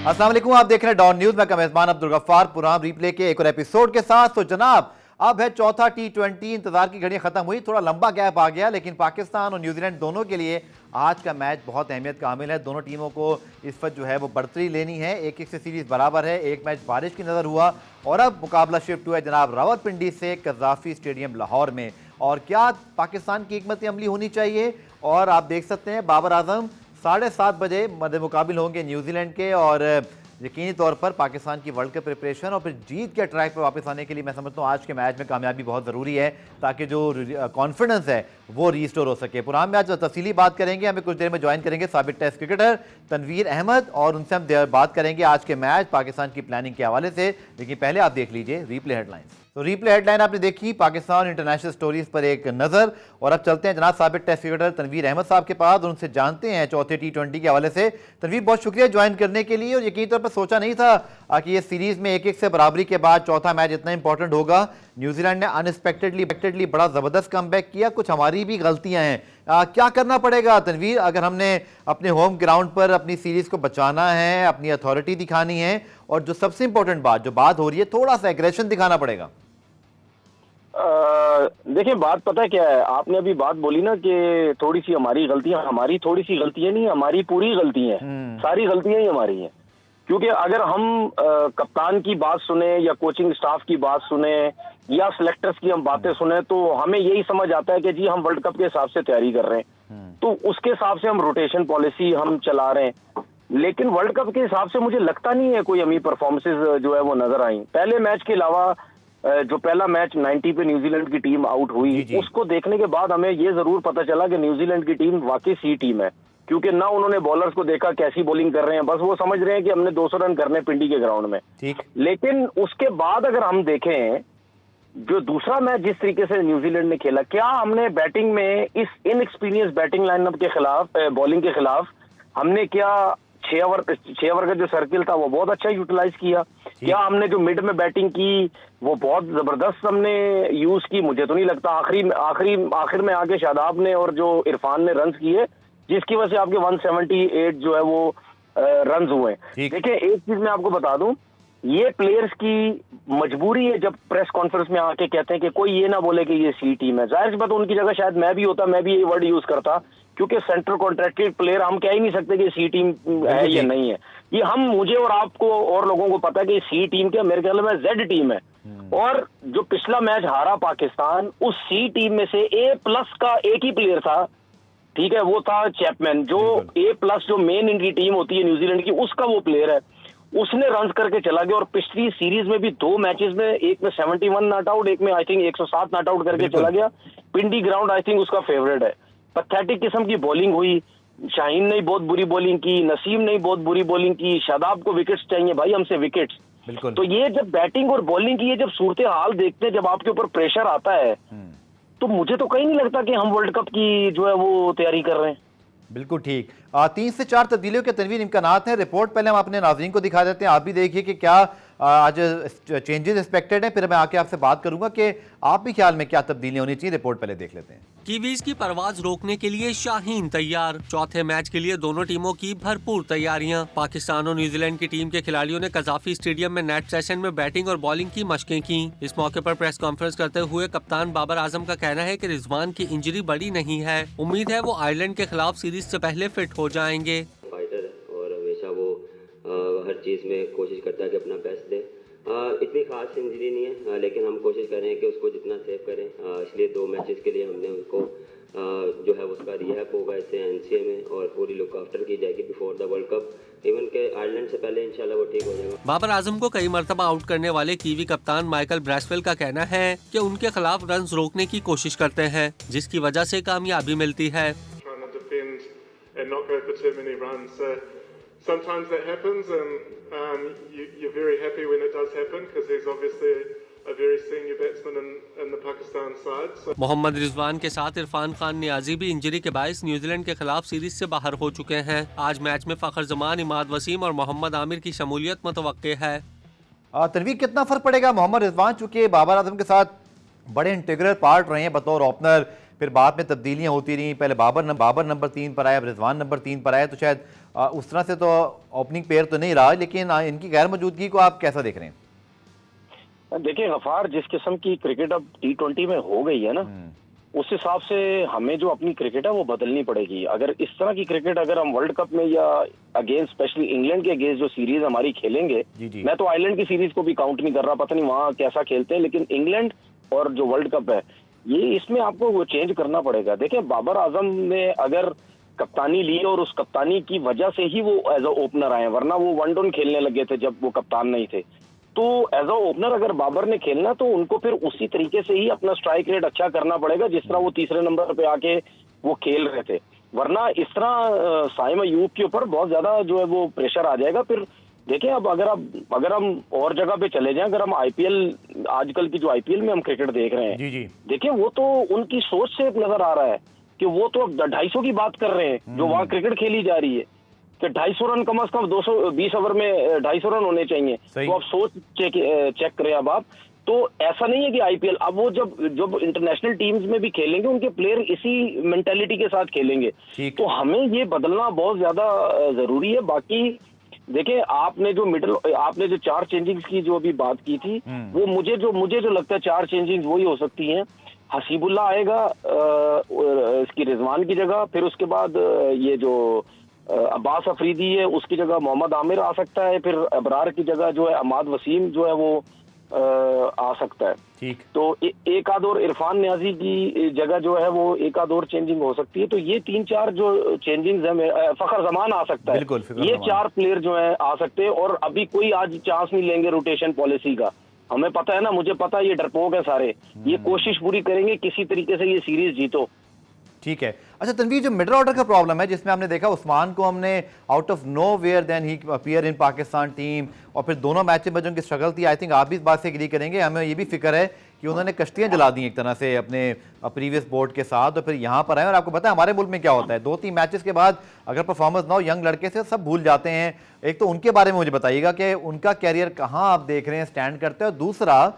अस्सलाम वालेकुम, आप देख रहे हैं डॉन न्यूज। मैं मेजबान अब्दुल गफ्फार पुराम रिप्ले के एक और एपिसोड के साथ। तो जनाब, अब है चौथा T20। इंतजार की घड़ी खत्म हुई, थोड़ा लंबा गैप आ गया, लेकिन पाकिस्तान और न्यूजीलैंड दोनों के लिए आज का मैच बहुत अहमियत का हामिल है। दोनों टीमों को इस वक्त जो है वो बढ़तरी लेनी है। एक एक से सीरीज बराबर है। एक मैच बारिश की नजर हुआ और अब मुकाबला शिफ्ट हुआ है जनाब रावलपिंडी से कज़ाफी स्टेडियम लाहौर में। और क्या पाकिस्तान की हिकमत अमली होनी चाहिए। और आप देख सकते हैं बाबर आजम 7:30 बजे मद्दे मुकाबिल होंगे न्यूजीलैंड के। और यकीनी तौर पर पाकिस्तान की वर्ल्ड कप प्रिपरेशन और फिर जीत के ट्रैक पर वापस आने के लिए मैं समझता हूँ आज के मैच में कामयाबी बहुत ज़रूरी है, ताकि जो कॉन्फिडेंस है वो रिस्टोर हो सके। पुरान मैच तफसीली बात करेंगे। हमें कुछ देर में ज्वाइन करेंगे साबिक टेस्ट क्रिकेटर तनवीर अहमद, और उनसे हम बात करेंगे आज के मैच पाकिस्तान की प्लानिंग के हवाले से। लेकिन पहले आप देख लीजिए रिप्ले हेडलाइंस। तो रिप्ले हेडलाइन आपने देखी, पाकिस्तान इंटरनेशनल स्टोरीज पर एक नजर। और अब चलते हैं जनाब साबिक टेस्ट क्रिकेटर तनवीर अहमद साहब के पास, उनसे जानते हैं चौथे T20 के हवाले से। तनवीर, बहुत शुक्रिया ज्वाइन करने के लिए। और यकीनी तौर पर सोचा नहीं था कि ये सीरीज में एक एक से बराबरी के बाद चौथा मैच इतना इंपॉर्टेंट होगा। न्यूजीलैंड ने अनएक्सपेक्टेडली बड़ा जबरदस्त कमबैक किया। कुछ हमारी भी गलतियां हैं। क्या करना पड़ेगा तनवीर, अगर हमने अपने होम ग्राउंड पर अपनी सीरीज को बचाना है, अपनी अथॉरिटी दिखानी है, और जो सबसे इंपॉर्टेंट बात हो रही है, थोड़ा सा एग्रेशन दिखाना पड़ेगा। देखिए, बात पता है क्या है, आपने अभी बात बोली ना कि थोड़ी सी हमारी गलतियां, हमारी थोड़ी सी गलतियां नहीं, हमारी पूरी गलतियां हैं। सारी गलतियां ही हमारी हैं। क्योंकि अगर हम कप्तान की बात सुने या कोचिंग स्टाफ की बात सुने या सिलेक्टर्स की हम बातें सुने, तो हमें यही समझ आता है कि जी हम वर्ल्ड कप के हिसाब से तैयारी कर रहे हैं, तो उसके हिसाब से हम रोटेशन पॉलिसी हम चला रहे हैं। लेकिन वर्ल्ड कप के हिसाब से मुझे लगता नहीं है कोई हमें परफॉर्मेंसेज जो है वो नजर आई। पहले मैच के अलावा जो पहला मैच 90 पे न्यूजीलैंड की टीम आउट हुई, उसको देखने के बाद हमें ये जरूर पता चला कि न्यूजीलैंड की टीम वाकई सी टीम है। क्योंकि ना उन्होंने बॉलर्स को देखा कैसी बॉलिंग कर रहे हैं, बस वो समझ रहे हैं कि हमने 200 रन करने पिंडी के ग्राउंड में। लेकिन उसके बाद अगर हम देखें जो दूसरा मैच जिस तरीके से न्यूजीलैंड ने खेला, क्या हमने बैटिंग में इस इनएक्सपीरियंस बैटिंग लाइनअप के खिलाफ, बॉलिंग के खिलाफ हमने क्या 6 ओवर का जो सर्किल था वो बहुत अच्छा यूटिलाइज किया? क्या हमने जो मिड में बैटिंग की वो बहुत जबरदस्त हमने यूज की? मुझे तो नहीं लगता। आखिर में आके शादाब ने और जो इरफान ने रन किए, जिसकी वजह से आपके 178 जो है वो रन हुए। देखिए, एक चीज मैं आपको बता दूं, ये प्लेयर्स की मजबूरी है जब प्रेस कॉन्फ्रेंस में आके कहते हैं कि कोई ये ना बोले कि ये सी टीम है। जाहिर सी बात, उनकी जगह शायद मैं भी होता, मैं भी ये वर्ड यूज करता, क्योंकि सेंट्रल कॉन्ट्रैक्टेड प्लेयर हम कह ही नहीं सकते कि सी टीम है या नहीं है। ये हम, मुझे और आपको और लोगों को पता है कि सी टीम क्या, मेरे ख्याल में जेड टीम है। और जो पिछला मैच हारा पाकिस्तान, उस सी टीम में से A+ का एक ही प्लेयर था, ठीक है, वो था चैपमैन, जो A+ जो मेन इनकी टीम होती है न्यूजीलैंड की, उसका वो प्लेयर है। उसने रन करके चला गया। और पिछली सीरीज में भी 2 मैचेस में, एक में 71 नॉट आउट, एक में आई थिंक 107 नॉट आउट करके चला गया। पिंडी ग्राउंड आई थिंक उसका फेवरेट है। पैथेटिक किस्म की बॉलिंग हुई। शाहीन ने बहुत बुरी बॉलिंग की, नसीम ने बहुत बुरी बॉलिंग की। शादाब को विकेट्स चाहिए भाई, हमसे विकेट्स। तो ये जब बैटिंग और बॉलिंग की ये जब सूरत हाल देखते हैं, जब आपके ऊपर प्रेशर आता है, तो मुझे तो कहीं नहीं लगता कि हम वर्ल्ड कप की जो है वो तैयारी कर रहे हैं। बिल्कुल ठीक। 3 से 4 तब्दीलियों के तनवीर इम्कानात हैं। रिपोर्ट पहले हम अपने नाज़रीन को दिखा देते हैं, आप भी देखिए कि क्या आज चेंजेस एक्सपेक्टेड हैं, फिर मैं आके आपसे बात करूंगा कि आप भी ख्याल में क्या तब्दीलियां होनी चाहिए। रिपोर्ट पहले देख लेते हैं। कीवीज की परवाज रोकने के लिए शाहीन तैयार। चौथे मैच के लिए दोनों टीमों की भरपूर तैयारियां। पाकिस्तान और न्यूजीलैंड की टीम के खिलाड़ियों ने कज़ाफी स्टेडियम में नेट सेशन में बैटिंग और बॉलिंग की मशकें की। इस मौके पर प्रेस कॉन्फ्रेंस करते हुए कप्तान बाबर आजम का कहना है कि रिजवान की इंजरी बड़ी नहीं है। उम्मीद है वो आयरलैंड के खिलाफ सीरीज से पहले फिट हो जाएंगे। फाइटर और हमेशा वो हर चीज में कोशिश करता है कि अपना बेस्ट दे। इतनी खास इंजरी नहीं है, लेकिन हम कोशिश कर रहे हैं कि उसको जितना सेव करें। इसलिए 2 मैचेस के लिए हमने उसको जो है उसका रिहैब होगा इसे NCA में, और पूरी लुक आफ्टर की जाएगी before the world cup. Even के आयरलैंड से पहले इंशाल्लाह वो ठीक हो जाएगा। बाबर आजम को कई मरतबा आउट करने वाले कीवी कप्तान माइकल ब्रैसवेल का कहना है कि उनके खिलाफ रन रोकने की कोशिश करते हैं, जिसकी वजह से कामयाबी मिलती है। Sometimes that happens, and you're very happy when it does happen because he's obviously a very senior batsman in the Pakistan side. So Mohammad Rizwan के साथ इरफान खान नियाजी भी इंजरी के बायस न्यूजीलैंड के खिलाफ सीरीज से बाहर हो चुके हैं। आज मैच में फखर जमान, इमाद वसीम और मोहम्मद आमिर की शमूलियत मुतवक्के है। तनवीर, कितना फर्क पड़ेगा मोहम्मद रिजवान चूंकि बाबर आजम के साथ बड़े इंटीग्रल पार्ट रहे हैं बतौर ओपनर, फिर बाद में तब्दीलियां होती रही, पहले बाबर नंबर 3 पर आया, अब रिजवान नंबर 3 पर आया, तो शायद उस तरह से तो ओपनिंग पेयर तो नहीं रहा, लेकिन इनकी गैर मौजूदगी को आप कैसा देख रहे हैं? देखिए गफार, जिस किस्म की क्रिकेट अब T20 में हो गई है ना, उस हिसाब से हमें जो अपनी क्रिकेट है वो बदलनी पड़ेगी। अगर इस तरह की क्रिकेट अगर हम वर्ल्ड कप में या अगेंस्ट स्पेशली इंग्लैंड के अगेंस्ट जो सीरीज हमारी खेलेंगे, जी। मैं तो आयरलैंड की सीरीज को भी काउंट नहीं कर रहा, पता नहीं वहां कैसा खेलते हैं, लेकिन इंग्लैंड और जो वर्ल्ड कप है ये इसमें आपको वो चेंज करना पड़ेगा। देखिए बाबर आजम ने अगर कप्तानी ली और उस कप्तानी की वजह से ही वो एज अ ओपनर आए, वरना वो वन डाउन खेलने लगे थे जब वो कप्तान नहीं थे। तो एज अ ओपनर अगर बाबर ने खेलना तो उनको फिर उसी तरीके से ही अपना स्ट्राइक रेट अच्छा करना पड़ेगा जिस तरह वो तीसरे नंबर पे आके वो खेल रहे थे, वरना इस तरह साइम अयूब के ऊपर बहुत ज्यादा जो है वो प्रेशर आ जाएगा। फिर देखिए अब अगर हम और जगह पे चले जाएं, अगर हम आईपीएल आजकल की जो आईपीएल में हम क्रिकेट देख रहे हैं, जी देखिए वो तो उनकी सोच से नजर आ रहा है कि वो तो अब 250 की बात कर रहे हैं जो वहां क्रिकेट खेली जा रही है कि 250 रन कम से कम 220 ओवर में 250 रन होने चाहिए। तो आप सोच चेक करें अब आप, तो ऐसा नहीं है कि आईपीएल अब वो जब इंटरनेशनल टीम्स में भी खेलेंगे उनके प्लेयर इसी मेंटालिटी के साथ खेलेंगे, तो हमें ये बदलना बहुत ज्यादा जरूरी है। बाकी देखिए आपने जो 4 चेंजिंग्स की जो अभी बात की थी, वो मुझे जो लगता है 4 चेंजिंग्स वही हो सकती हैं। हसीबुल्ला आएगा इसकी रिजवान की जगह, फिर उसके बाद ये जो अब्बास अफरीदी है उसकी जगह मोहम्मद आमिर आ सकता है, फिर अबरार की जगह जो है अमाद वसीम जो है वो आ सकता है। ठीक। तो एक आध और इरफान न्याजी की जगह जो है वो एक आध और चेंजिंग हो सकती है। तो ये 3-4 जो चेंजिंग्स है, फखर जमान आ सकता है, ये 4 प्लेयर जो है आ सकते हैं। और अभी कोई आज चांस नहीं लेंगे रोटेशन पॉलिसी का, हमें पता है ना, मुझे पता है ये डरपोक है सारे, ये कोशिश पूरी करेंगे किसी तरीके से ये सीरीज जीतो। ठीक है। अच्छा तनवीर, जो मिडिल ऑर्डर का प्रॉब्लम है जिसमें हमने देखा उस्मान को हमने out of nowhere then he appear in Pakistan team, और फिर दोनों मैचें में जो उनकी स्ट्रगल थी, आई थिंक आप भी इस बात से एग्री करेंगे, हमें ये भी फिक्र है कि उन्होंने कश्तियां जला दी एक तरह से अपने प्रीवियस बोर्ड के साथ, और फिर यहाँ पर आए। और आपको पता है हमारे मुल्क में क्या होता है, 2-3 मैचेस के बाद अगर परफॉर्मेंस ना हो, यंग लड़के से सब भूल जाते हैं। एक तो उनके बारे में मुझे बताइएगा कि उनका कैरियर कहाँ आप देख रहे हैं स्टैंड करते हैं, और दूसरा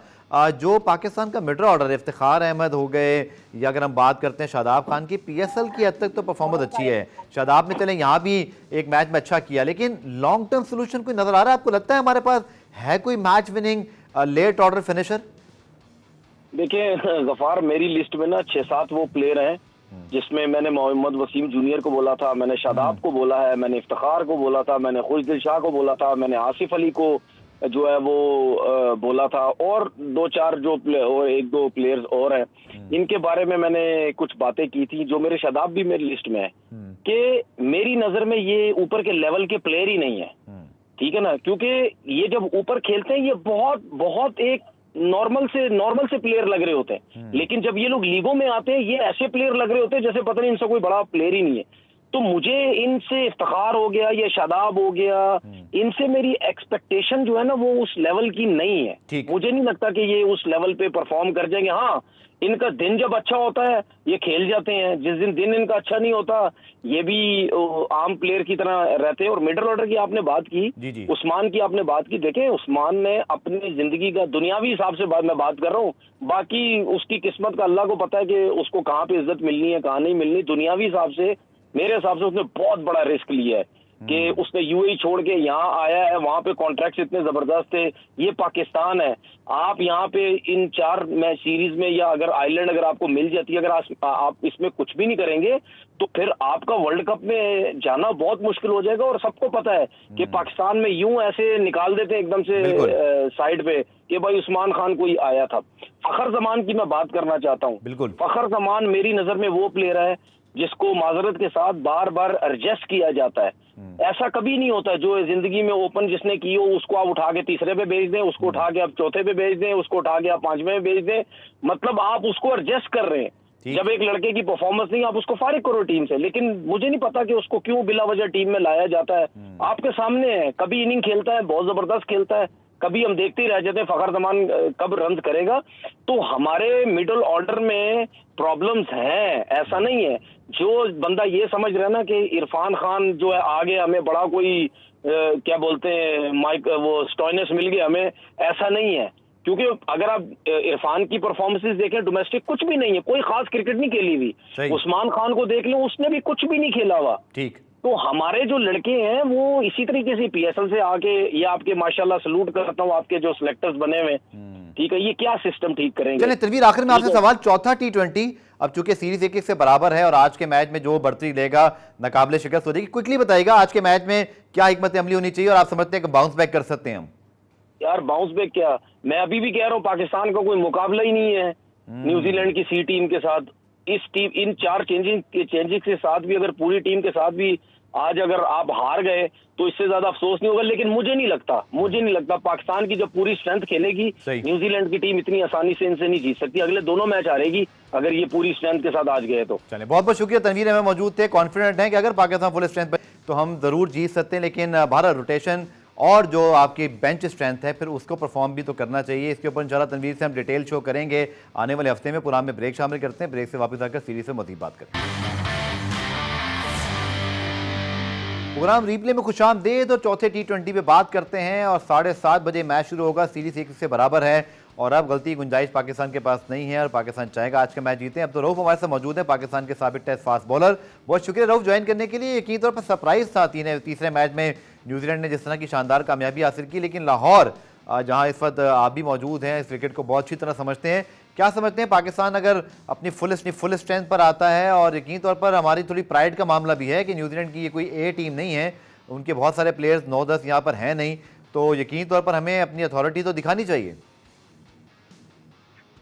जो पाकिस्तान का मिडल ऑर्डर है, इफ्तिखार अहमद हो गए, या अगर हम बात करते हैं शादाब खान की, पीएसएल की हद तक तो परफॉर्मेंस अच्छी है, शादाब ने चले यहाँ भी एक मैच में अच्छा किया, लेकिन लॉन्ग टर्म सोल्यूशन कोई नजर आ रहा है आपको? लगता है हमारे पास है कोई match winning late order finisher? देखिए गफार, मेरी लिस्ट में ना 6-7 वो प्लेयर हैं जिसमें मैंने मोहम्मद वसीम जूनियर को बोला था, मैंने शादाब को बोला है, मैंने इफ्तिखार को बोला था, मैंने खुशदिल शाह को बोला था, मैंने आसिफ अली को जो है वो बोला था, और 2-4 जो और 1-2 प्लेयर्स और हैं, इनके बारे में मैंने कुछ बातें की थी। जो मेरे शादाब भी मेरी लिस्ट में है कि मेरी नजर में ये ऊपर के लेवल के प्लेयर ही नहीं है, ठीक है ना, क्योंकि ये जब ऊपर खेलते हैं ये बहुत बहुत एक नॉर्मल से प्लेयर लग रहे होते हैं, लेकिन जब ये लोग लीगों में आते हैं ये ऐसे प्लेयर लग रहे होते हैं जैसे पता नहीं इनसे कोई बड़ा प्लेयर ही नहीं है। तो मुझे इनसे इफ्तिखार हो गया, ये शादाब हो गया, इनसे मेरी एक्सपेक्टेशन जो है ना वो उस लेवल की नहीं है। मुझे नहीं लगता कि ये उस लेवल पे परफॉर्म कर जाएंगे। हाँ, इनका दिन जब अच्छा होता है ये खेल जाते हैं, जिस दिन इनका अच्छा नहीं होता ये भी आम प्लेयर की तरह रहते हैं। और मिडिल ऑर्डर की आपने बात की, उस्मान की आपने बात की, देखें उस्मान ने अपनी जिंदगी का दुनियावी हिसाब से मैं बात कर रहा हूँ, बाकी उसकी किस्मत का अल्लाह को पता है कि उसको कहाँ पे इज्जत मिलनी है कहाँ नहीं मिलनी। दुनियावी हिसाब से मेरे हिसाब से उसने बहुत बड़ा रिस्क लिया है कि उसने यूएई छोड़ के यहाँ आया है, वहां पे कॉन्ट्रैक्ट्स इतने जबरदस्त थे, ये पाकिस्तान है, आप यहाँ पे इन 4 मैच सीरीज में या अगर आयरलैंड अगर आपको मिल जाती है, अगर आप इसमें कुछ भी नहीं करेंगे तो फिर आपका वर्ल्ड कप में जाना बहुत मुश्किल हो जाएगा। और सबको पता है कि पाकिस्तान में यूं ऐसे निकाल देते एकदम से साइड पे कि भाई उस्मान खान कोई आया था। फखर जमान की मैं बात करना चाहता हूँ। फखर जमान मेरी नजर में वो प्लेयर है जिसको माजरत के साथ बार बार एडजस्ट किया जाता है। ऐसा कभी नहीं होता जो जिंदगी में ओपन जिसने की हो उसको आप उठा के तीसरे पे भेज दें, उसको उठा के आप चौथे पे भेज दें, उसको उठा के आप 5वें पे भेज दें, मतलब आप उसको एडजस्ट कर रहे हैं। जब एक लड़के की परफॉर्मेंस नहीं, आप उसको फारिग करो टीम से, लेकिन मुझे नहीं पता कि उसको क्यों बिला वजह टीम में लाया जाता है। आपके सामने है, कभी इनिंग खेलता है, बहुत जबरदस्त खेलता है, कभी हम देखते ही रह जाते हैं फखर जमान कब रन करेगा। तो हमारे मिडिल ऑर्डर में प्रॉब्लम्स हैं, ऐसा नहीं है। जो बंदा ये समझ रहा है ना कि इरफान खान जो है आगे हमें बड़ा कोई क्या बोलते हैं माइक वो स्टॉइनस मिल गया हमें, ऐसा नहीं है। क्योंकि अगर आप इरफान की परफॉर्मेंसेस देखें, डोमेस्टिक कुछ भी नहीं है, कोई खास क्रिकेट नहीं खेली हुई। उस्मान खान को देख लो, उसने भी कुछ भी नहीं खेला हुआ। ठीक। तो हमारे जो लड़के हैं वो इसी तरीके से पीएसएल से आके, ये आपके माशाल्लाह सलूट करता हूँ आपके जो सिलेक्टर्स बने हुए, ठीक है, ये क्या सिस्टम ठीक करेंगे। चलिए तनवीर, आखिर में आपसे सवाल, चौथा T20 अब चूंकि सीरीज 1-1 से बराबर है और आज के मैच में जो बढ़तरी लेगा नाकाबिले शिकस्त हो जाएगी, क्विकली बताइएगा आज के मैच में क्या हिकमत अमली होनी चाहिए और आप समझते हैं कि बाउंस बैक कर सकते हैं हम? यार बाउंस बैक क्या, मैं अभी भी कह रहा हूँ पाकिस्तान का कोई मुकाबला ही नहीं है न्यूजीलैंड की सी टीम के साथ। इस टीम, इन 4 चेंजिंग के साथ भी, अगर पूरी टीम के साथ भी आज अगर आप हार गए तो इससे ज्यादा अफसोस नहीं होगा। लेकिन मुझे नहीं लगता पाकिस्तान की जब पूरी स्ट्रेंथ खेलेगी, न्यूजीलैंड की टीम इतनी आसानी से इनसे नहीं जीत सकती। अगले दोनों मैच हारेगी अगर ये पूरी स्ट्रेंथ के साथ आज गए तो। चलिए बहुत बहुत शुक्रिया तनवीर, हमें मौजूद थे, कॉन्फिडेंट हैं कि अगर पाकिस्तान फुल स्ट्रेंथ पे तो हम जरूर जीत सकते हैं, लेकिन भारत रोटेशन और जो आपकी बेंच स्ट्रेंथ है फिर उसको परफॉर्म भी तो करना चाहिए। इसके ऊपर इंशाल्लाह तनवीर से हम डिटेल शो करेंगे आने वाले हफ्ते में। प्रोग्राम में ब्रेक शामिल करते हैं, ब्रेक से वापस आकर सीरीज से मज़ीद बात करते हैं। प्रोग्राम रिप्ले में खुशामदीद और चौथे T20 पे बात करते हैं और 7:30 बजे मैच शुरू होगा। सीरीज 1 से बराबर है और अब गलती की गुंजाइश पाकिस्तान के पास नहीं है और पाकिस्तान चाहेगा आज का मैच जीते। अब तो रऊफ हमारे साथ मौजूद है, पाकिस्तान के साबिक टेस्ट फास्ट बॉलर। बहुत शुक्रिया रऊफ ज्वाइन करने के लिए। यकीन तौर पर सरप्राइज था तीसरे मैच में न्यूजीलैंड ने जिस तरह की शानदार कामयाबी हासिल की, लेकिन लाहौर जहां इस वक्त आप भी मौजूद हैं, इस क्रिकेट को बहुत अच्छी तरह समझते हैं, क्या समझते हैं पाकिस्तान अगर अपनी फुल स्ट्रेंथ पर आता है? और यकीन तौर पर हमारी थोड़ी प्राइड का मामला भी है कि न्यूजीलैंड की ये कोई ए टीम नहीं है, उनके बहुत सारे प्लेयर्स 9-10 यहाँ पर हैं नहीं, तो यकीन तौर पर हमें अपनी अथॉरिटी तो दिखानी चाहिए।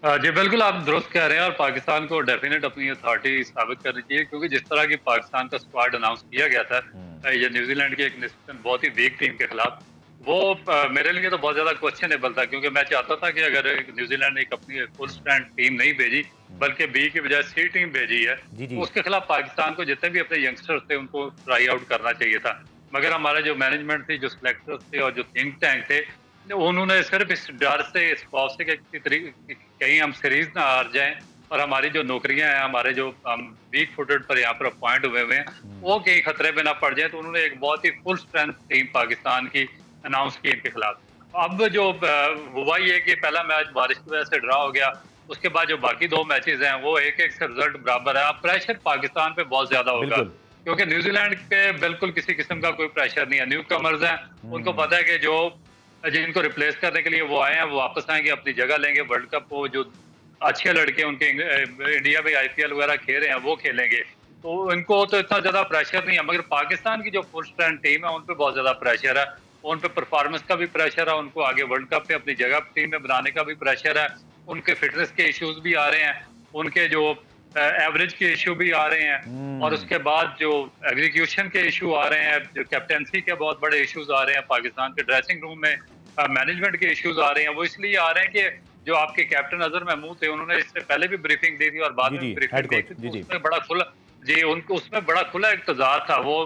जी बिल्कुल, आप दुरुस्त कह रहे हैं और पाकिस्तान को डेफिनेट अपनी अथॉरिटी साबित करनी चाहिए, क्योंकि जिस तरह की पाकिस्तान का स्क्वाड अनाउंस किया गया था ये न्यूजीलैंड की एक निस्बतन बहुत ही वीक टीम के खिलाफ, वो मेरे लिए तो बहुत ज्यादा क्वेश्चनेबल था, क्योंकि मैं चाहता था कि अगर न्यूजीलैंड ने एक अपनी फुल स्ट्रेंथ टीम नहीं भेजी बल्कि बी की बजाय सी टीम भेजी है, तो उसके खिलाफ पाकिस्तान को जितने भी अपने यंगस्टर्स थे उनको ट्राई आउट करना चाहिए था। मगर हमारे जो मैनेजमेंट थी, जो सिलेक्टर्स थे और जो थिंक टैंक थे, उन्होंने सिर्फ इस डर से, इस खौफ से कि कहीं हम सीरीज ना हार जाएं और हमारी जो नौकरियां हैं, हमारे जो वीक फुटेड पर यहाँ पर अपॉइंट हुए हैं, वो कहीं खतरे में ना पड़ जाए, तो उन्होंने एक बहुत ही फुल स्ट्रेंथ टीम पाकिस्तान की अनाउंस की इनके खिलाफ। अब जो हुआ ये कि पहला मैच बारिश की वजह से ड्रा हो गया, उसके बाद जो बाकी 2 मैचेस हैं वो एक से रिजल्ट बराबर है। अब प्रेशर पाकिस्तान पे बहुत ज्यादा होगा, क्योंकि न्यूजीलैंड पे बिल्कुल किसी किस्म का कोई प्रेशर नहीं है। न्यू कमर्स हैं, उनको पता है कि जिनको रिप्लेस करने के लिए वो आए हैं वो वापस आएंगे, अपनी जगह लेंगे। वर्ल्ड कप वो जो अच्छे लड़के उनके इंडिया में IPL वगैरह खेल रहे हैं वो खेलेंगे, तो इनको तो इतना ज्यादा प्रेशर नहीं है। मगर पाकिस्तान की जो फुल स्ट्रेंथ टीम है उन पे बहुत ज्यादा प्रेशर है, उन पे परफॉर्मेंस का भी प्रेशर है, उनको आगे वर्ल्ड कप पे अपनी जगह टीम में बनाने का भी प्रेशर है, उनके फिटनेस के इश्यूज भी आ रहे हैं, उनके जो एवरेज के इशू भी आ रहे हैं, और उसके बाद जो एग्जीक्यूशन के इशू आ रहे हैं, जो कैप्टेंसी के बहुत बड़े इश्यूज आ रहे हैं, पाकिस्तान के ड्रेसिंग रूम में मैनेजमेंट के इश्यूज आ रहे हैं। वो इसलिए आ रहे हैं कि जो आपके कैप्टन अजहर महमूद थे, उन्होंने इससे पहले भी ब्रीफिंग दी थी और बाद में ब्रीफिंग दी थी, तो उसमें बड़ा खुला उसमें बड़ा खुला इक़्तिदार था। वो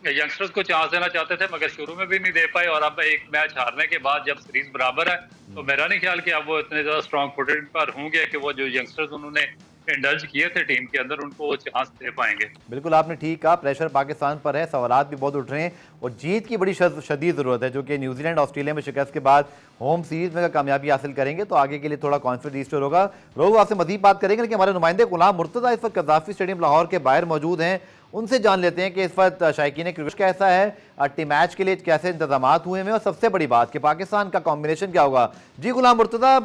यंगस्टर्स को चांस देना चाहते थे मगर शुरू में भी नहीं दे पाए, और अब एक मैच हारने के बाद जब सीरीज बराबर है तो मेरा नहीं ख्याल कि अब वो इतने ज्यादा स्ट्रॉन्ग फुटेड पर होंगे कि वो जो यंगस्टर्स उन्होंने इंडल्ज किए थे टीम के अंदर उनको वो चांस दे पाएंगे। बिल्कुल आपने ठीक कहा, प्रेशर पाकिस्तान पर है, सवालात भी बहुत उठ रहे हैं और जीत की बड़ी शदीद ज़रूरत है, जो कि न्यूजीलैंड ऑस्ट्रेलिया में शिकस्त के बाद होम सीरीज में कामयाबी हासिल करेंगे तो आगे के लिए थोड़ा कॉन्फिडेंस रिस्टोर होगा। रोहू आपसे मज़ीद बात करेंगे, लेकिन हमारे नुमाइंदे गुलाम मुर्तज़ा इस वक्त कज़ाफ़ी स्टेडियम लाहौर के बाहर मौजूद हैं, उनसे जान लेते हैं कि इस वक्त शायकीन क्रिकेट कैसा है, टी मैच के लिए कैसे इंतजाम हुए हैं और सबसे बड़ी बात कि पाकिस्तान का कॉम्बिनेशन क्या होगा। जी गुलाम मुर्तज़ा,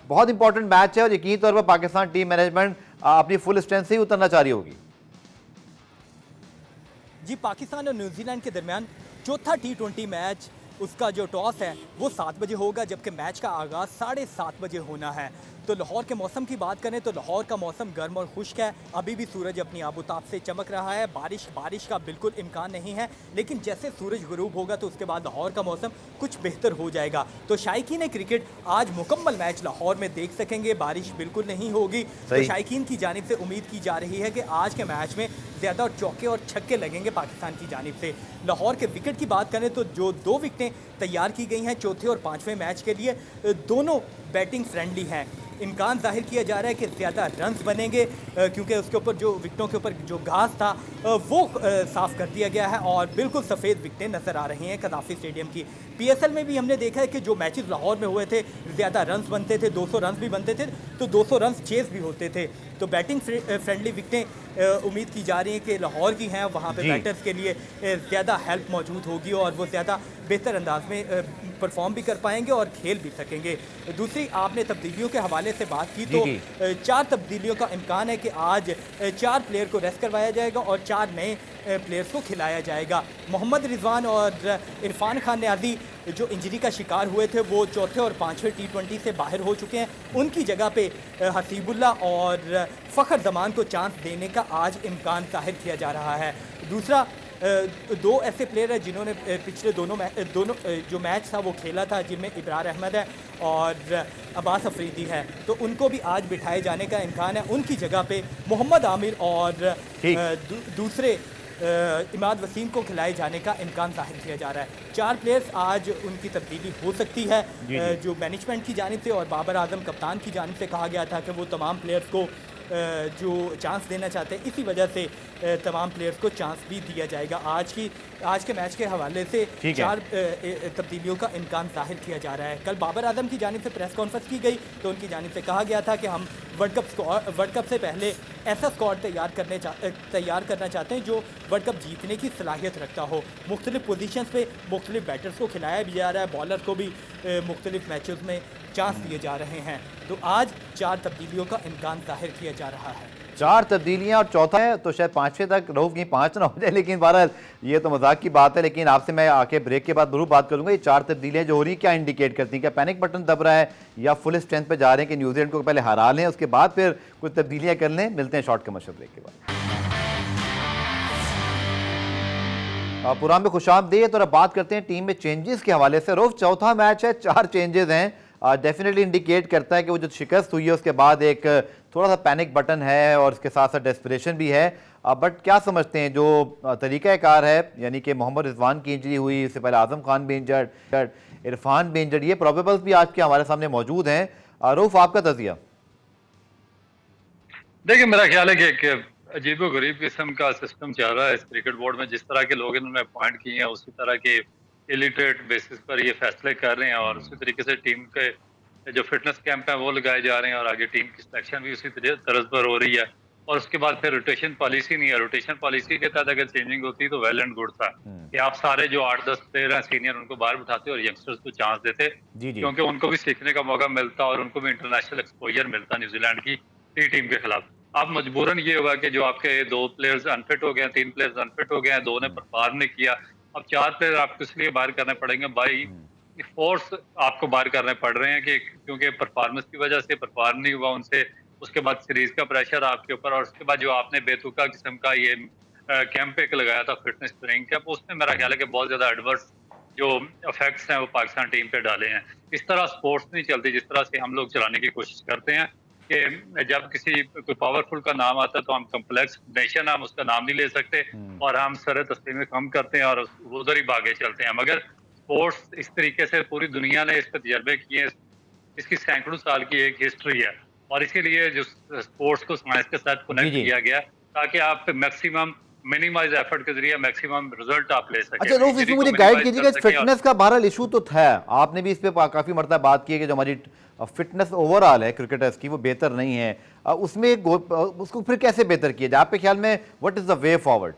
बहुत इंपॉर्टेंट मैच है और यकीन तौर पर पाकिस्तान टीम मैनेजमेंट अपनी फुल स्ट्रेंथ से ही उतरना चाह रही होगी। जी, पाकिस्तान और न्यूजीलैंड के दरमियान चौथा T20 मैच, उसका जो टॉस है वो 7 बजे होगा, जबकि मैच का आगाज़ 7:30 बजे होना है। तो लाहौर के मौसम की बात करें तो लाहौर का मौसम गर्म और खुश्क है, अभी भी सूरज अपनी आबोताब से चमक रहा है, बारिश का बिल्कुल इम्कान नहीं है, लेकिन जैसे सूरज गुरूब होगा तो उसके बाद लाहौर का मौसम कुछ बेहतर हो जाएगा। तो शायकीन क्रिकेट आज मुकम्मल मैच लाहौर में देख सकेंगे, बारिश बिल्कुल नहीं होगी। तो शायकीन की जानिब से उम्मीद की जा रही है कि आज के मैच में ज़्यादा चौके और छक्के लगेंगे पाकिस्तान की जानिब से। लाहौर के विकेट की बात करें तो जो 2 विकेटें तैयार की गई हैं चौथे और 5वें मैच के लिए, दोनों बैटिंग फ्रेंडली हैं। इम्कान जाहिर किया जा रहा है कि ज़्यादा रन्स बनेंगे क्योंकि उसके ऊपर जो विकेटों के ऊपर जो घास था वो साफ़ कर दिया गया है और बिल्कुल सफ़ेद विकेटें नज़र आ रही हैं कज़ाफ़ी स्टेडियम की। PSL में भी हमने देखा है कि जो मैचेस लाहौर में हुए थे ज़्यादा रन्स बनते थे, 200 रन्स भी बनते थे, तो 200 रन्स चेज़ भी होते थे। तो बैटिंग फ्रेंडली विकेटें उम्मीद की जा रही हैं कि लाहौर की हैं, वहाँ पे बैटर्स के लिए ज़्यादा हेल्प मौजूद होगी और वो ज़्यादा बेहतर अंदाज में परफॉर्म भी कर पाएंगे और खेल भी सकेंगे। दूसरी, आपने तब्दीलियों के हवाले से बात की तो 4 तब्दीलियों का इम्कान है कि आज 4 प्लेयर को रेस्ट करवाया जाएगा और 4 नए प्लेयर्स को खिलाया जाएगा। मोहम्मद रिजवान और इरफान खान न्याजी जो इंजरी का शिकार हुए थे वो चौथे और 5वें T20 से बाहर हो चुके हैं। उनकी जगह पे हसीबुल्ला और फ़खर जमान को चांस देने का आज इम्कान जाहिर किया जा रहा है। दूसरा, 2 ऐसे प्लेयर हैं जिन्होंने पिछले दोनों जो मैच था वो खेला था, जिनमें इब्रार अहमद है और अब्बास अफरीदी है, तो उनको भी आज बिठाए जाने का इम्कान है। उनकी जगह पे मोहम्मद आमिर और दूसरे इमाद वसीम को खिलाए जाने का इम्कान जाहिर किया जा रहा है। 4 प्लेयर्स आज उनकी तब्दीली हो सकती है जो मैनेजमेंट की जानिब से और बाबर आजम कप्तान की जानिब से कहा गया था कि वो तमाम प्लेयर्स को जो चांस देना चाहते हैं, इसी वजह से तमाम प्लेयर्स को चांस भी दिया जाएगा। आज के मैच के हवाले से 4 तब्दीलियों का इम्कान जाहिर किया जा रहा है। कल बाबर आजम की जानिब से प्रेस कॉन्फ्रेंस की गई तो उनकी जानिब से कहा गया था कि हम वर्ल्ड कप से पहले ऐसा स्क्वाड तैयार करना चाहते हैं जो वर्ल्ड कप जीतने की सलाहियत रखता हो। मुख्तलिफ पोजीशंस पे मुख्तलिफ बैटर्स को खिलाया भी जा रहा है, बॉलर को भी मुख्तलिफ मैचेस में चांस दिए जा रहे हैं। तो आज 4 तब्दीलियों का इम्कान जाहिर किया जा रहा है। 4 तब्दीलियां और चौथा है तो शायद 5वें तक रऊफ कहीं 5 ना हो जाए, लेकिन बहरहाल ये तो मजाक की बात है। लेकिन आपसे मैं आके ब्रेक के बाद जरूर बात करूंगा, ये 4 तब्दीलियां जो हो रही क्या इंडिकेट करती हैं? क्या पैनिक बटन दब रहा है या फुल स्ट्रेंथ पे जा रहे हैं कि न्यूजीलैंड को पहले हरा लें उसके बाद फिर कुछ तब्दीलियां कर लें? मिलते हैं शॉर्ट कमर्शियल ब्रेक के बाद। पुरान में खुशामदीद। और अब बात करते हैं टीम में चेंजेस के हवाले से। रऊफ, चौथा मैच है, 4 चेंजेस हैं, डेफिनेटली इंडिकेट करता है कि वो जो शिकस्त हुई है उसके बाद एक थोड़ा सा पैनिक बटन है और इसके साथ साथ डेस्परेशन भी है। बट क्या समझते हैं जो तरीक़ाकार है, यानी कि मोहम्मद रिजवान की इंजरी हुई, इससे पहले आजम खान भी इंजर्ड, इरफान भी इंजर्ड, ये प्रोबेबल्स भी आज के हमारे सामने मौजूद हैं। रऊफ, आपका तज़िया? देखिए, मेरा ख्याल है कि एक अजीबो गरीब किस्म का सिस्टम चल रहा है इस क्रिकेट बोर्ड में। जिस तरह के लोग इन्होंने अपॉइंट किए हैं उसी तरह के इलिटरेट बेसिस पर ये फैसले कर रहे हैं और उसी तरीके से टीम के जो फिटनेस कैंप हैं वो लगाए जा रहे हैं और आगे टीम की सिलेक्शन भी उसी तर्ज पर हो रही है। और उसके बाद फिर रोटेशन पॉलिसी नहीं है। रोटेशन पॉलिसी के तहत अगर चेंजिंग होती तो वेल एंड गुड था कि आप सारे जो 8-10 प्लेयर हैं सीनियर उनको बाहर बिठाते और यंगस्टर्स को चांस देते, क्योंकि उनको भी सीखने का मौका मिलता और उनको भी इंटरनेशनल एक्सपोजर मिलता न्यूजीलैंड की टीम के खिलाफ। अब मजबूरन ये हुआ कि जो आपके 2 प्लेयर्स अनफिट हो गए, 3 प्लेयर्स अनफिट हो गए, 2 ने परफॉर्म नहीं किया। अब 4 प्लेयर आपको इसलिए बाहर करने पड़ेंगे, बाई फोर्स आपको बाहर करने पड़ रहे हैं कि क्योंकि परफॉर्मेंस की वजह से परफॉर्म नहीं हुआ उनसे। उसके बाद सीरीज का प्रेशर आपके ऊपर और उसके बाद जो आपने बेतुका किस्म का ये कैंप एक लगाया था फिटनेस ट्रेनिंग कैंप, उसमें मेरा ख्याल है कि बहुत ज्यादा एडवर्स जो इफेक्ट्स हैं वो पाकिस्तान टीम पे डाले हैं। इस तरह स्पोर्ट्स नहीं चलती जिस तरह से हम लोग चलाने की कोशिश करते हैं कि जब किसी कोई पावरफुल का नाम आता है तो हम कम्प्लेक्स नेशन, हम उसका नाम नहीं ले सकते और हम सर तस्लीम कम करते हैं और उधर ही भागे चलते हैं। मगर स्पोर्ट्स इस तरीके से पूरी दुनिया ने इस पर तजर्बे किए, इसकी सैकड़ों साल की एक हिस्ट्री है और इसीलिए जो स्पोर्ट्स को साइंस के साथ कनेक्ट किया गया ताकि आप मैक्सिमम मिनिमाइज एफर्ट के जरिए मैक्सिमम रिजल्ट आप ले सकें। अच्छा रोफ, इसमें मुझे गाइड कीजिएगा, फिटनेस का बहरहाल इशू तो था, आपने भी इस पे काफी मरतबा बात की है कि जो हमारी फिटनेस ओवरऑल है क्रिकेटर्स की वो बेहतर नहीं है, उसमें उसको फिर कैसे बेहतर किया जाए आपके ख्याल में? What is the way forward?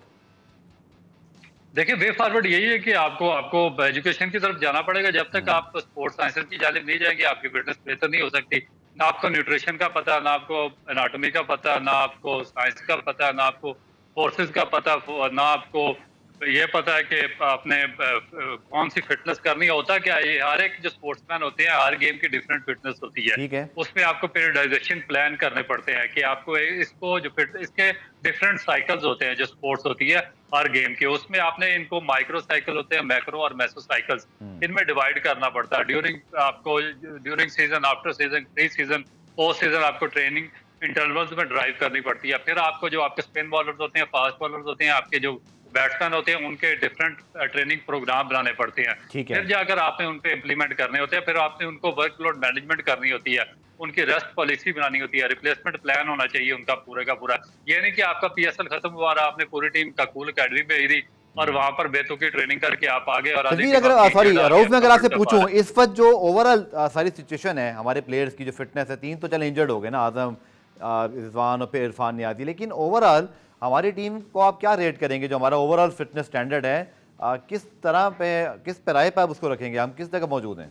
देखिए, वे फॉरवर्ड यही है कि आपको एजुकेशन की तरफ जाना पड़ेगा। जब तक आप स्पोर्ट्स साइंसेस की जानिब नहीं जाएंगे आपकी फिटनेस बेहतर नहीं हो सकती। ना आपको न्यूट्रिशन का पता, ना आपको एनाटॉमी का पता, ना आपको साइंस का पता, ना आपको फोर्सेस का पता, ना आपको ये पता है कि आपने कौन सी फिटनेस करनी है। होता क्या है, हर एक जो स्पोर्ट्समैन होते हैं हर गेम की डिफरेंट फिटनेस होती है, ठीक है। उसमें आपको पीरियडाइजेशन प्लान करने पड़ते हैं कि आपको इसको जो इसके डिफरेंट साइकिल्स होते हैं जो स्पोर्ट्स होती है हर गेम के, उसमें आपने इनको माइक्रो साइकिल होते हैं, मैक्रो और मेसो साइकिल्स, इनमें डिवाइड करना पड़ता है। During season, after season, pre season, post season आपको ट्रेनिंग इंटरवल्स में ड्राइव करनी पड़ती है। फिर आपको जो आपके स्पिन बॉलर्स होते हैं, फास्ट बॉलर्स होते हैं, आपके जो बैट्समैन होते हैं, उनके डिफरेंट ट्रेनिंग प्रोग्राम बनाने पड़ते हैं। ठीक है। फिर जाकर आपने उन पे इम्प्लीमेंट करने होते हैं। फिर आपने उनको वर्कलोड मैनेजमेंट करनी होती है, उनकी रेस्ट पॉलिसी बनानी होती है, रिप्लेसमेंट प्लान होना चाहिए उनका पूरे का पूरा। ये नहीं कि आपका PSL खत्म हुआ और आपने पूरी टीम का कूल अकेडमी भेज दी और वहां पर बेतुकी ट्रेनिंग करके आप आ गए और तकदीर, अगर सॉरी रऊफ में अगर आपसे पूछूं, इस वक्त जो ओवरऑल सारी सिचुएशन है हमारे प्लेयर्स की, जो फिटनेस है, 3 तो चले इंजर्ड हो गए ना, आजम, रिजवान और फिर इरफान नियाजी, लेकिन ओवरऑल हमारी टीम को आप क्या रेट करेंगे? जो हमारा ओवरऑल फिटनेस स्टैंडर्ड है, किस तरह पे, किस पैराए पे आप उसको रखेंगे? हम किस जगह मौजूद हैं?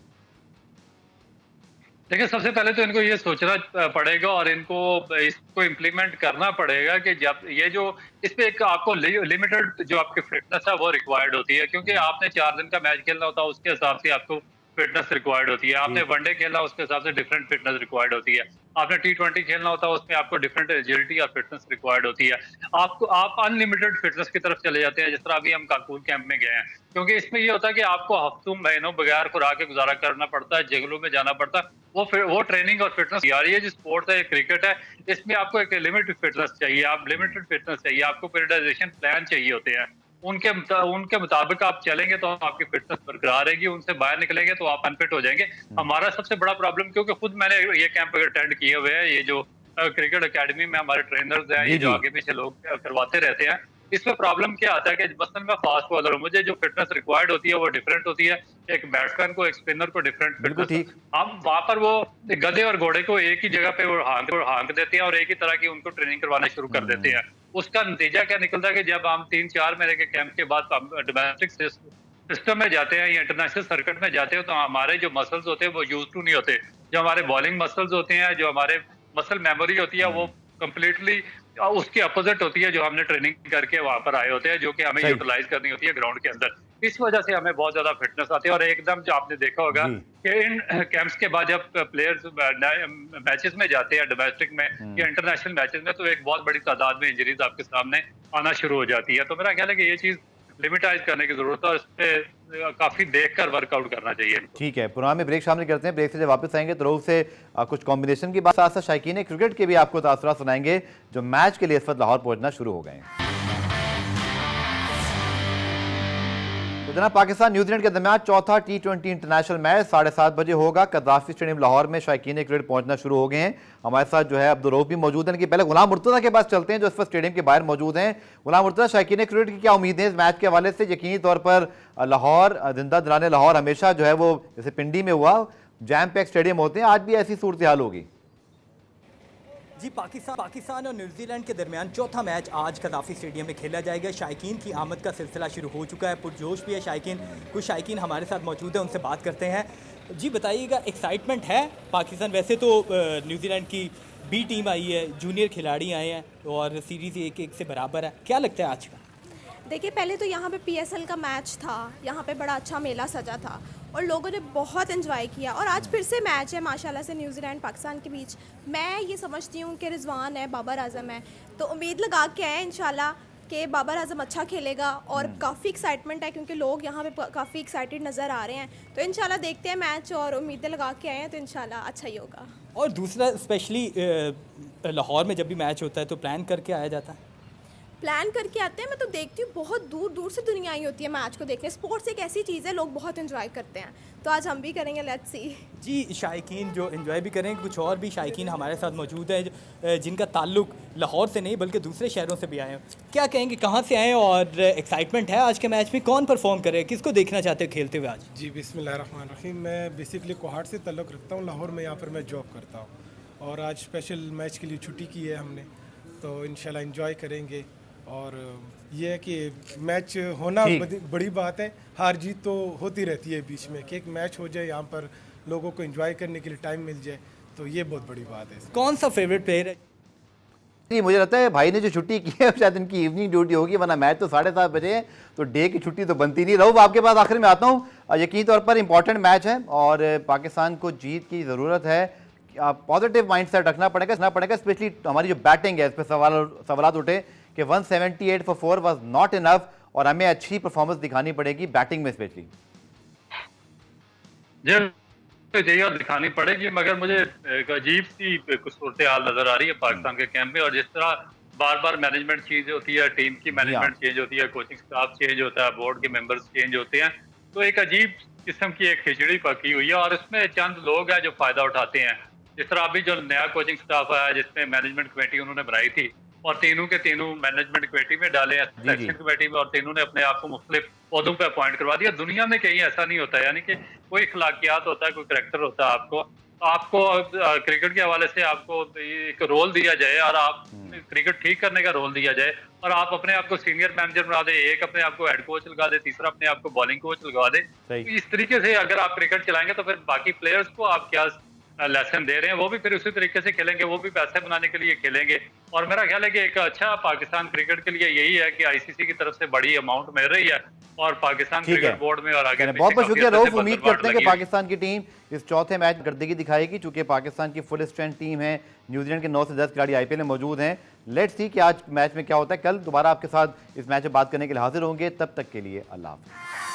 देखिए, सबसे पहले तो इनको ये सोचना पड़ेगा और इनको इसको इम्प्लीमेंट करना पड़ेगा कि जब ये जो इस पे एक आपको लिमिटेड जो आपकी फिटनेस है वो रिक्वायर्ड होती है, क्योंकि आपने 4 दिन का मैच खेलना होता है, उसके हिसाब से आपको फिटनेस रिक्वायर्ड होती है। आपने वनडे खेलना, उसके हिसाब से डिफरेंट फिटनेस रिक्वायर्ड होती है। आपने T20 खेलना होता है, उसमें आपको डिफरेंट एजिलिटी और फिटनेस रिक्वायर्ड होती है। आप अनलिमिटेड फिटनेस की तरफ चले जाते हैं, जिस तरह अभी हम काकूल कैंप में गए हैं, क्योंकि इसमें ये होता है कि आपको हफ्तों महीनों बगैर खुराक के गुजारा करना पड़ता है, जंगलों में जाना पड़ता है। वो ट्रेनिंग और फिटनेस यार, ये जो स्पोर्ट है, क्रिकेट है, इसमें आपको एक लिमिटेड फिटनेस चाहिए, आप लिमिटेड फिटनेस चाहिए, आपको पीरियडाइजेशन प्लान चाहिए होते हैं। उनके मुताबिक आप चलेंगे तो आपकी फिटनेस बरकरार रहेगी, उनसे बाहर निकलेंगे तो आप अनफिट हो जाएंगे। हमारा सबसे बड़ा प्रॉब्लम, क्योंकि खुद मैंने ये कैंप अटेंड किए हुए हैं, ये जो क्रिकेट अकेडमी में हमारे ट्रेनर्स हैं, ये जो आगे पीछे लोग करवाते रहते हैं, इसमें प्रॉब्लम क्या आता है कि मसलन मैं फास्ट बॉलर हूँ, मुझे जो फिटनेस रिक्वायर्ड होती है वो डिफरेंट होती है। एक बैट्समैन को, एक स्पिनर को डिफरेंट फिटनेस। हम वहां पर वो गधे और घोड़े को एक ही जगह पे वो हाँक देते हैं और एक ही तरह की उनको ट्रेनिंग करवाना शुरू कर देते हैं। उसका नतीजा क्या निकलता है कि जब हम 3-4 महीने के कैंप के बाद डोमेस्टिक सिस्टम में जाते हैं या इंटरनेशनल सर्किट में जाते हैं, तो हमारे जो मसल्स होते हैं वो यूज टू नहीं होते। जो हमारे बॉलिंग मसल्स होते हैं, जो हमारे मसल मेमोरी होती है, वो कंप्लीटली उसकी अपोजिट होती है जो हमने ट्रेनिंग करके वहां पर आए होते हैं, जो कि हमें यूटिलाइज करनी होती है ग्राउंड के अंदर। इस वजह से हमें बहुत ज्यादा फिटनेस आती है। और एकदम जो आपने देखा होगा कि इन कैंप्स के बाद जब प्लेयर्स मैचेस में जाते हैं, डोमेस्टिक में या इंटरनेशनल मैचेस में, तो एक बहुत बड़ी तादाद में इंजरीज आपके सामने आना शुरू हो जाती है। तो मेरा ख्याल है कि ये चीज लिमिटाइज करने की जरूरत है और इस पे काफी देखकर वर्कआउट करना चाहिए। ठीक है, पुराने में ब्रेक शामिल करते हैं। ब्रेक से जब वापस आएंगे तो रऊफ से कुछ कॉम्बिनेशन की बात, साथ साथ शायकीन क्रिकेट के भी आपको तासुरात सुनाएंगे जो मैच के लिए इस वक्त लाहौर पहुंचना शुरू हो गए हैं। तो जनाब, पाकिस्तान न्यूजीलैंड के दरमियान चौथा T20 इंटरनेशनल मैच 7:30 बजे होगा। कदाफी स्टेडियम लाहौर में शायकीन क्रिकेट पहुंचना शुरू हो गए हैं। हमारे साथ जो है अब्दुल रऊफ भी मौजूद हैं, कि पहले गुलाम मुर्तज़ा के पास चलते हैं जो इस वक्त स्टेडियम के बाहर मौजूद हैं। गुलाम मुर्तज़ा, शायकीन क्रिकेट की क्या उम्मीद है इस मैच के हवाले से? यकीनी तौर पर लाहौर, जिंदा दिलाने लाहौर हमेशा जो है वो जैसे पिंडी में हुआ, जैम पैक स्टेडियम होते हैं, आज भी ऐसी सूरत हाल होगी? जी, पाकिस्तान और न्यूजीलैंड के दरमियान चौथा मैच आज कदाफी स्टेडियम में खेला जाएगा। शायकीन की आमद का सिलसिला शुरू हो चुका है, पुरजोश भी है शायकीन। कुछ शायकीन हमारे साथ मौजूद है, उनसे बात करते हैं। जी बताइएगा, एक्साइटमेंट है पाकिस्तान? वैसे तो न्यूजीलैंड की बी टीम आई है, जूनियर खिलाड़ी आए हैं और सीरीज़ 1-1 से बराबर है। क्या लगता है आज का? देखिए, पहले तो यहाँ पे PSL का मैच था, यहाँ पे बड़ा अच्छा मेला सजा था और लोगों ने बहुत एंजॉय किया। और आज फिर से मैच है माशाल्लाह से न्यूजीलैंड पाकिस्तान के बीच। मैं ये समझती हूँ कि रिजवान है, बाबर आजम है, तो उम्मीद लगा के आए इंशाल्लाह कि बाबर आजम अच्छा खेलेगा। और काफ़ी एक्साइटमेंट है क्योंकि लोग यहाँ पे काफ़ी एक्साइटेड नज़र आ रहे हैं। तो इंशाल्लाह देखते हैं मैच और उम्मीदें लगा के आए हैं तो इंशाल्लाह अच्छा ही होगा। और दूसरा, स्पेशली लाहौर में जब भी मैच होता है तो प्लान करके आया जाता है? प्लान करके आते हैं। मैं तो देखती हूँ बहुत दूर दूर से दुनिया आई होती है मैच को देखने। स्पोर्ट्स एक ऐसी चीज़ है, लोग बहुत एंजॉय करते हैं, तो आज हम भी करेंगे, लेट्स सी। जी, शायकीन जो एंजॉय भी करेंगे, कुछ और भी शायकीन हमारे साथ मौजूद है जिनका ताल्लुक लाहौर से नहीं बल्कि दूसरे शहरों से भी आए हैं। क्या कहेंगे, कहाँ से आए और एक्साइटमेंट है आज के मैच में? कौन परफॉर्म करे, किसको देखना चाहते हो खेलते हुए आज? जी, बिस्मिल्लाहिर्रहमानिर्रहीम। मैं बेसिकली कोहाट से ताल्लुक़ रखता हूँ, लाहौर में यहाँ पर मैं जॉब करता हूँ और आज स्पेशल मैच के लिए छुट्टी की है हमने, तो इंशाल्लाह एंजॉय करेंगे। और ये है कि मैच होना बड़ी बात है, हार जीत तो होती रहती है बीच में, कि एक मैच हो जाए यहाँ पर लोगों को एंजॉय करने के लिए टाइम मिल जाए, तो ये बहुत बड़ी बात है। कौन सा फेवरेट प्लेयर है? नहीं, मुझे लगता है भाई ने जो छुट्टी की है शायद इनकी इवनिंग ड्यूटी होगी, वरना मैच तो 7:30 बजे है, तो डे की छुट्टी तो बनती नहीं। रऊफ, आपके पास आखिर में आता हूँ। यकीनी तौर पर इंपॉर्टेंट मैच है और पाकिस्तान को जीत की ज़रूरत है। पॉजिटिव माइंड सेट रखना पड़ेगा, स्पेशली हमारी जो बैटिंग है इस पर सवाल उठे कि 178 for 4 वॉज नॉट इनफ और हमें अच्छी परफॉर्मेंस दिखानी पड़ेगी बैटिंग में स्पेशली। तो यही और दिखानी पड़ेगी। मगर मुझे एक अजीब सी कुछ सूरत हाल नजर आ रही है पाकिस्तान के कैंप में, और जिस तरह बार बार मैनेजमेंट चेंज होती है, टीम की मैनेजमेंट चेंज होती है, कोचिंग स्टाफ चेंज होता है, बोर्ड के मेंबर्स चेंज होते हैं, तो एक अजीब किस्म की एक खिचड़ी पकी हुई है और इसमें चंद लोग हैं जो फायदा उठाते हैं। जिस तरह अभी जो नया कोचिंग स्टाफ आया जिसमें मैनेजमेंट कमेटी उन्होंने बनाई थी और तीनों के तीनों मैनेजमेंट कमेटी में डाले हैं, सिलेक्शन कमेटी में, और तीनों ने अपने आप को मुख्तलिफ पौधों पे अपॉइंट करवा दिया। दुनिया में कहीं ऐसा नहीं होता, यानी कि कोई अखलाकियात होता है, कोई करैक्टर होता है। आपको क्रिकेट के हवाले से आपको एक रोल दिया जाए और आप क्रिकेट ठीक करने का रोल दिया जाए और आप अपने आप को सीनियर मैनेजर बना दे, एक अपने आप को हेड कोच लगा दे, तीसरा अपने आप को बॉलिंग कोच लगा दे। तो इस तरीके से अगर आप क्रिकेट चलाएंगे तो फिर बाकी प्लेयर्स को आप क्या लेसन दे रहे हैं, वो भी फिर उसी तरीके से खेलेंगे, वो भी पैसे बनाने के लिए खेलेंगे। और मेरा ख्याल है कि एक अच्छा पाकिस्तान क्रिकेट के लिए यही है कि आईसीसी की तरफ से बड़ी अमाउंट मिल रही है और पाकिस्तान क्रिकेट बोर्ड में और आगे बहुत बहुत शुक्रिया रऊफ। उम्मीद करते हैं कि पाकिस्तान की टीम इस चौथे मैच गर्दगी दिखाएगी, चूंकि पाकिस्तान की फुल स्ट्रेंथ टीम है, न्यूजीलैंड के 9 से 10 खिलाड़ी आईपीएल में मौजूद हैं। लेट्स सी कि आज मैच में क्या होता है। कल दोबारा आपके साथ इस मैच में बात करने के लिए हाजिर होंगे, तब तक के लिए अल्लाह हाफ़िज़।